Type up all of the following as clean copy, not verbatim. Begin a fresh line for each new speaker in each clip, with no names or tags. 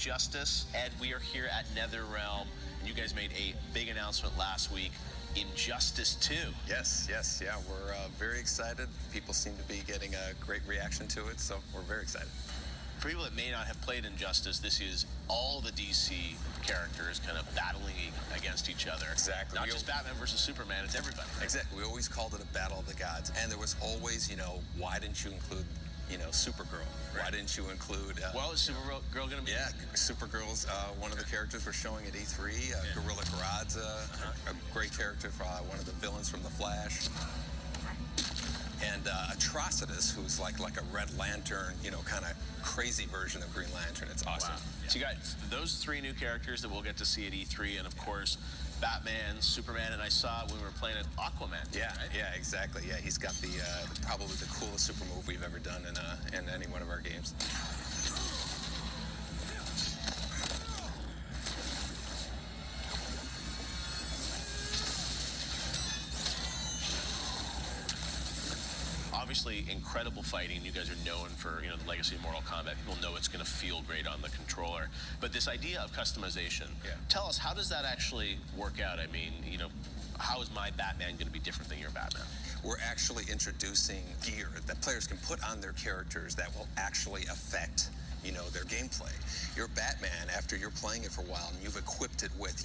Injustice. Ed, we are here at NetherRealm, and you guys made a big announcement last week. Injustice 2.
Yes, yeah, we're very excited. People seem to be getting a great reaction to it, so we're very excited.
For people that may not have played Injustice, this is all the DC characters kind of battling against each other.
Exactly.
Not just Batman versus Superman, it's everybody. Right?
Exactly. We always called it a battle of the gods. And there was always, why didn't you include, Supergirl? Right. Why didn't you include...
well, is Supergirl going to be...
Yeah, Supergirl's one of the characters we're showing at E3. Gorilla Grodd's a great character, for one of the villains from The Flash. And Atrocitus, who's like a Red Lantern, kind of crazy version of Green Lantern. It's awesome.
Wow. Yeah. So you got those 3 new characters that we'll get to see at E3, and of course, Batman, Superman, and I saw when we were playing at Aquaman.
Yeah,
right?
Yeah, exactly. Yeah, he's got the probably the coolest super move we've ever done in any one of our games.
Obviously, incredible fighting. You guys are known for, the legacy of Mortal Kombat. People know it's going to feel great on the controller. But this idea of customization, tell us, how does that actually work out? I mean, how is my Batman going to be different than your Batman?
We're actually introducing gear that players can put on their characters that will actually affect their gameplay. Your Batman, after you're playing it for a while and you've equipped it with,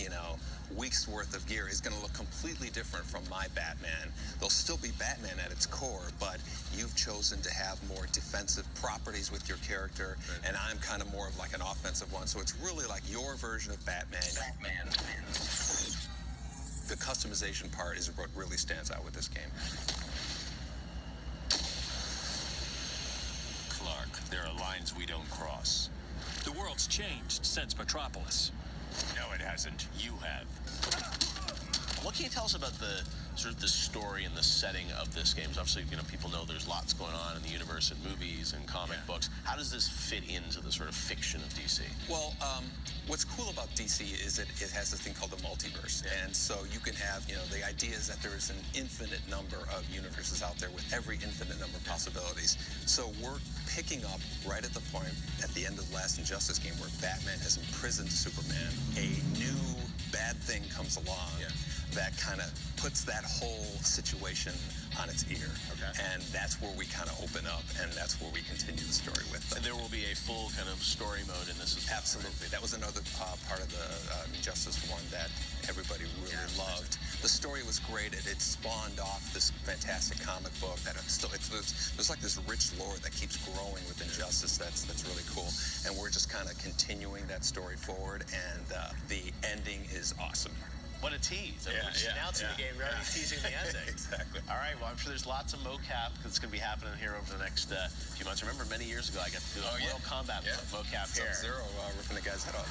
weeks worth of gear, is going to look completely different from my Batman. They'll still be Batman at its core, but you've chosen to have more defensive properties with your character, and I'm kind of more of like an offensive one. So it's really like your version of Batman. The customization part is what really stands out with this game.
Clark, there are lines we don't cross. The world's changed since Metropolis. No, it hasn't. You have.
What can you tell us about the story and the setting of this game? Obviously, people know there's lots going on in the universe and movies and comic books. How does this fit into the sort of fiction of DC?
Well, what's cool about DC is it has this thing called the multiverse. And so you can have, the idea is that there is an infinite number of universes out there with every infinite number of possibilities. So we're picking up right at the point at the end of the last Injustice game where Batman has imprisoned Superman. A new bad thing comes along that kind of puts that whole situation on its ear. Okay. And that's where we kind of open up, and that's where we continue the story with them.
And there will be a full kind of story mode in this as well.
Absolutely. Right? That was another part of the Injustice 1 that everybody really loved. The story was great. It spawned off this fantastic comic book that there's like this rich lore that keeps growing with Injustice that's really cool. And we're just kind of continuing that story forward, and the ending is awesome.
What a tease. We're just announcing the game, right? Teasing the ending.
Exactly.
All right, well, I'm sure there's lots of mocap that's going to be happening here over the next few months. I remember many years ago I got to do a Mortal Kombat mocap here.
Sub-Zero ripping the guy's head off.